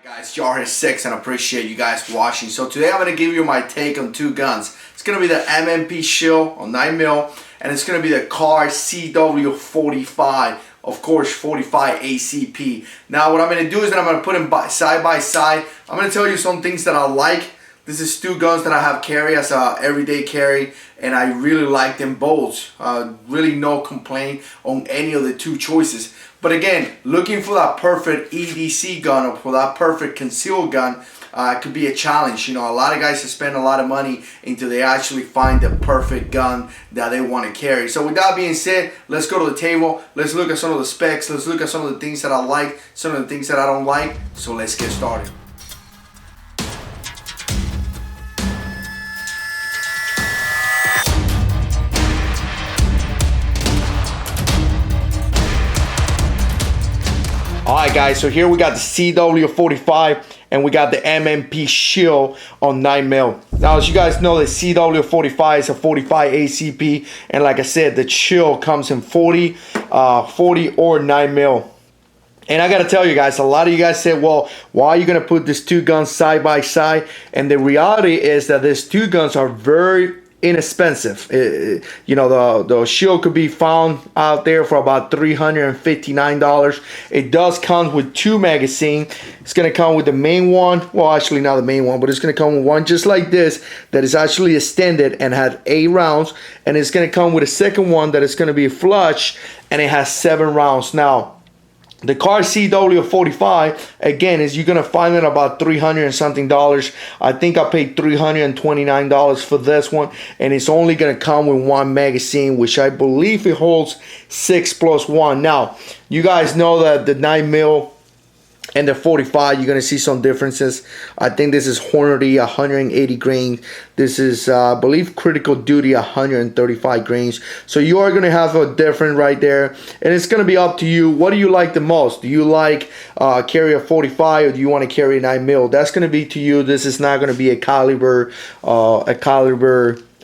Guys, JH6 and I appreciate you guys watching. So today I'm going to give you my take on two guns. It's going to be the M&P Shield on 9mm and it's going to be the Kahr CW45, of course 45 ACP. Now what I'm going to do is that I'm going to put them side by side. I'm going to tell you some things that I like. This is two guns that I have carry as a everyday carry, and I really like them both. Really no complaint on any of the two choices. But again, looking for that perfect EDC gun or for that perfect concealed gun could be a challenge. You know, a lot of guys spend a lot of money until they actually find the perfect gun that they want to carry. So with that being said, let's go to the table. Let's look at some of the specs. Let's look at some of the things that I like, some of the things that I don't like. So let's get started. Alright guys, so here we got the CW45 and we got the M&P Shield on 9mm. Now as you guys know, the CW45 is a 45 ACP, and like I said, the Shield comes in 40 or 9mm. And I gotta tell you guys, a lot of you guys said, well, why are you gonna put these two guns side by side? And the reality is that these two guns are very inexpensive. You know, the Shield could be found out there for about $359. It does come with two magazines. It's gonna come with the main one, well actually not the main one, but it's gonna come with one just like this that is actually extended and had 8 rounds, and it's gonna come with a second one that is gonna be flush and it has 7 rounds. Now the Kahr CW45, again, is you're going to find it about $300 and something. I think I paid $329 for this one, and it's only going to come with one magazine, which I believe it holds 6+1. Now, you guys know that the 9mm and the 45, you're going to see some differences. I think this is Hornady 180 grains. This is, I believe, Critical Duty 135 grains. So you are going to have a difference right there. And it's going to be up to you. What do you like the most? Do you like carry a 45 or do you want to carry a 9mm? That's going to be to you. This is not going to be a caliber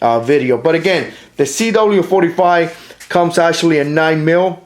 video. But again, the CW45 comes actually a 9mm.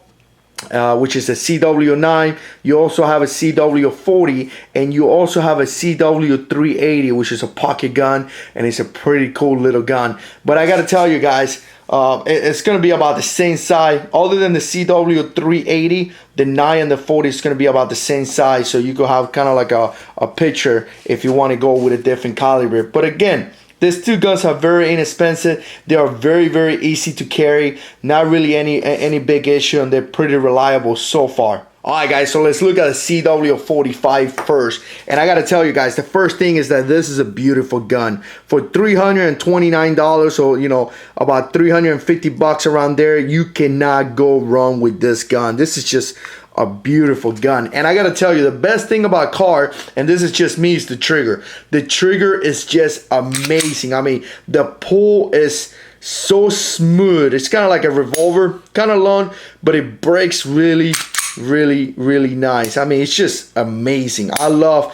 Which is a CW9. You also have a CW40, and you also have a CW380, which is a pocket gun, and it's a pretty cool little gun. But I gotta tell you guys, it's gonna be about the same size. Other than the CW380, the 9 and the 40 is gonna be about the same size, so you could have kind of like a picture if you want to go with a different caliber. But again, these two guns are very inexpensive. They are very, very easy to carry. Not really any big issue, and they're pretty reliable so far. Alright guys, so let's look at the CW45 first. And I gotta tell you guys, the first thing is that this is a beautiful gun. For $329, or you know, about 350 bucks around there, you cannot go wrong with this gun. This is just a beautiful gun. And I gotta tell you, the best thing about Kahr, and this is just me, is the trigger. The trigger is just amazing. I mean, the pull is so smooth. It's kind of like a revolver, kind of long, but it breaks really nice. I mean, it's just amazing. I love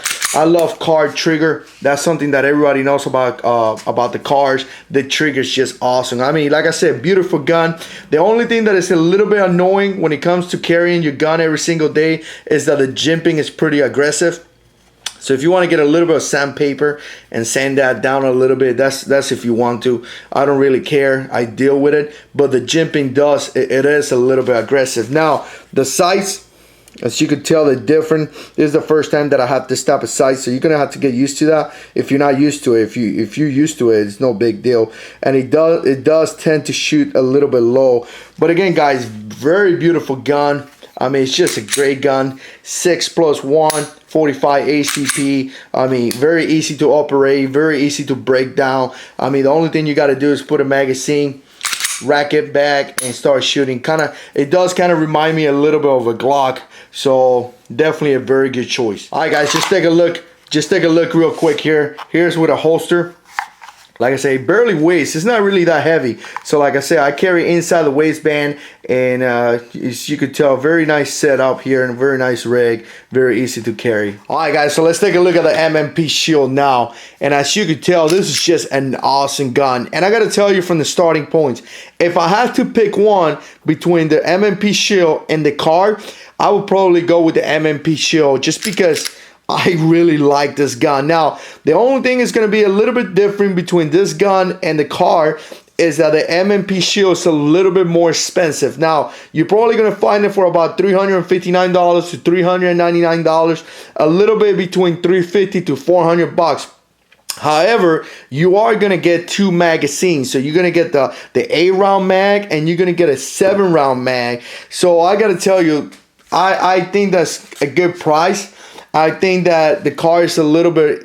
Kahr trigger. That's something that everybody knows about the Kahrs. The trigger is just awesome. I mean, like I said, beautiful gun. The only thing that is a little bit annoying when it comes to carrying your gun every single day is that the jimping is pretty aggressive. So if you want to get a little bit of sandpaper and sand that down a little bit, that's if you want to. I don't really care. I deal with it. But the jimping it is a little bit aggressive. Now, the sights, as you can tell, they're different. This is the first time that I have this type of sight, so you're gonna have to get used to that. If you're not used to it, if you're used to it, it's no big deal. And it does tend to shoot a little bit low. But again, guys, very beautiful gun. I mean, it's just a great gun. 6+1, 45 ACP. I mean, very easy to operate, very easy to break down. I mean, the only thing you got to do is put a magazine, rack it back, and start shooting. It does kind of remind me a little bit of a Glock. So definitely a very good choice. All right, guys, just take a look. Just take a look real quick here. Here's with a holster. Like I say, it barely weighs. It's not really that heavy. So like I said, I carry inside the waistband, and as you could tell, very nice setup here and very nice rig. Very easy to carry. All right, guys, so let's take a look at the M&P Shield now. And as you could tell, this is just an awesome gun. And I got to tell you from the starting points, if I had to pick one between the M&P Shield and the Kahr, I would probably go with the M&P Shield, just because I really like this gun. Now, the only thing is going to be a little bit different between this gun and the Kahr is that the M&P Shield is a little bit more expensive. Now, you're probably going to find it for about $359 to $399, a little bit between $350 to $400. However, you are going to get 2 magazines. So you're going to get the 8-round mag and you're going to get a 7-round mag. So I got to tell you, I think that's a good price. I think that the Kahr is a little bit,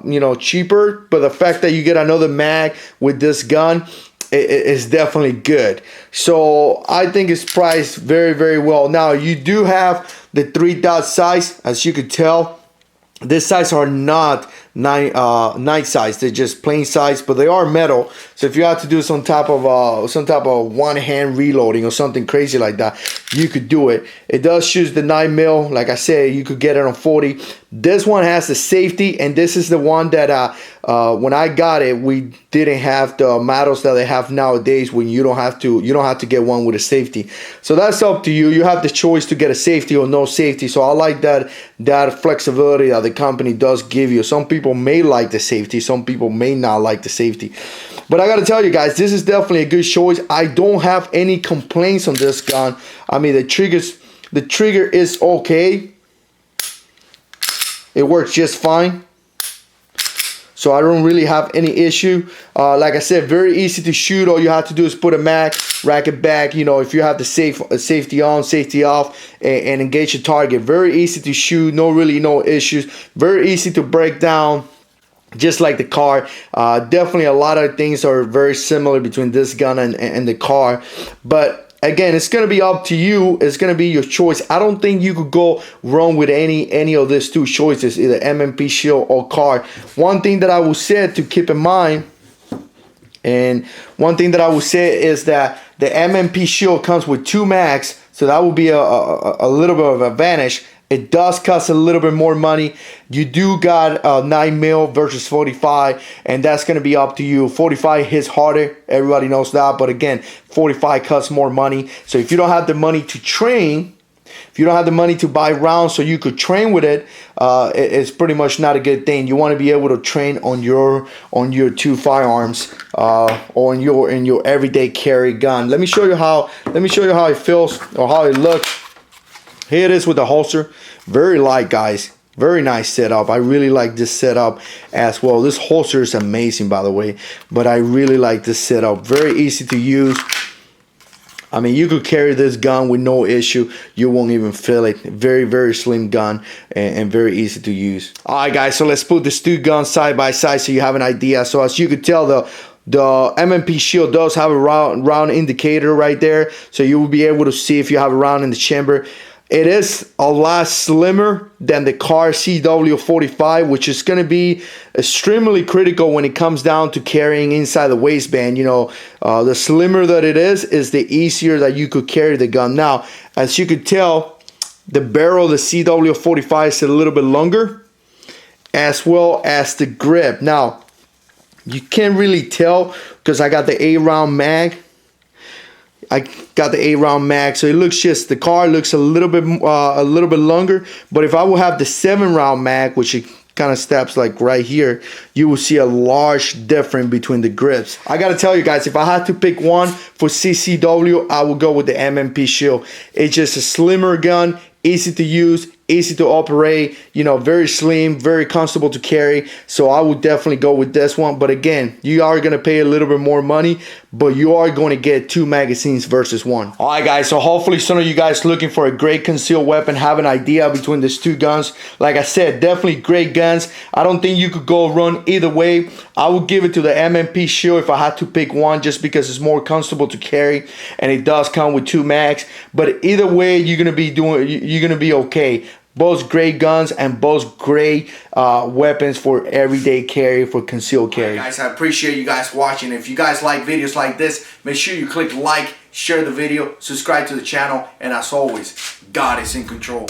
you know, cheaper. But the fact that you get another mag with this gun is definitely good. So I think it's priced very, very well. Now, you do have the 3-dot sights, as you could tell. These sights are not night sights; they're just plain sights, but they are metal. So if you have to do some type of one-hand reloading or something crazy like that, you could do it. It does choose the 9mm. Like I said, you could get it on 40. This one has the safety, and this is the one that when I got it, we didn't have the models that they have nowadays. When you don't have to get one with a safety. So that's up to you. You have the choice to get a safety or no safety. So I like that flexibility that the company does give you. Some people may like the safety, some people may not like the safety, but I gotta tell you guys, this is definitely a good choice. I don't have any complaints on this gun. I mean, the trigger is okay, it works just fine, so I don't really have any issue. Like I said, very easy to shoot. All you have to do is put a mag, rack it back, you know, if you have the safety on, safety off, and engage your target. Very easy to shoot, no issues. Very easy to break down, just like the Kahr. Definitely a lot of things are very similar between this gun and the Kahr. But again, it's going to be up to you. It's going to be your choice. I don't think you could go wrong with any of these 2 choices, either M&P Shield or Kahr. One thing that I will say to keep in mind, and one thing that I will say is that the M&P Shield comes with 2 mags, so that will be a little bit of an advantage. It does cost a little bit more money. You do got 9mm versus 45, and that's going to be up to you. 45 hits harder. Everybody knows that. But again, 45 costs more money. So if you don't have the money to train, if you don't have the money to buy rounds so you could train with it, it's pretty much not a good thing. You want to be able to train on your 2 firearms or in your everyday carry gun. Let me show you how it feels or how it looks. Here it is with the holster. Very light, guys. Very nice setup. I really like this setup as well. This holster is amazing, by the way, but I really like this setup. Very easy to use. I mean, you could carry this gun with no issue. You won't even feel it. Very, very slim gun and very easy to use. All right, guys, so let's put these 2 guns side by side so you have an idea. So as you could tell, the M&P Shield does have a round indicator right there, so you will be able to see if you have a round in the chamber. It is a lot slimmer than the Kahr CW45, which is going to be extremely critical when it comes down to carrying inside the waistband. You know, the slimmer that it is the easier that you could carry the gun. Now, as you could tell, the barrel of the CW45 is a little bit longer, as well as the grip. Now, you can't really tell because I got the 8-round mag. I got the 8-round mag, so it looks just, the Kahr looks a little bit longer. But if I will have the 7-round mag, which it kind of steps like right here, you will see a large difference between the grips. I gotta tell you guys, if I had to pick one for CCW, I would go with the M&P Shield. It's just a slimmer gun, easy to use, easy to operate, you know, very slim, very comfortable to carry. So I would definitely go with this one. But again, you are going to pay a little bit more money, but you are going to get 2 magazines versus 1. All right, guys, so hopefully some of you guys looking for a great concealed weapon have an idea between these 2 guns. Like I said, definitely great guns. I don't think you could go run either way. I would give it to the M&P Shield if I had to pick one, just because it's more comfortable to carry and it does come with 2 mags. But either way, you're going to be okay. Both great guns and both great weapons for everyday carry, for concealed carry. Right, guys, I appreciate you guys watching. If you guys like videos like this, make sure you click like, share the video, subscribe to the channel, and as always, God is in control.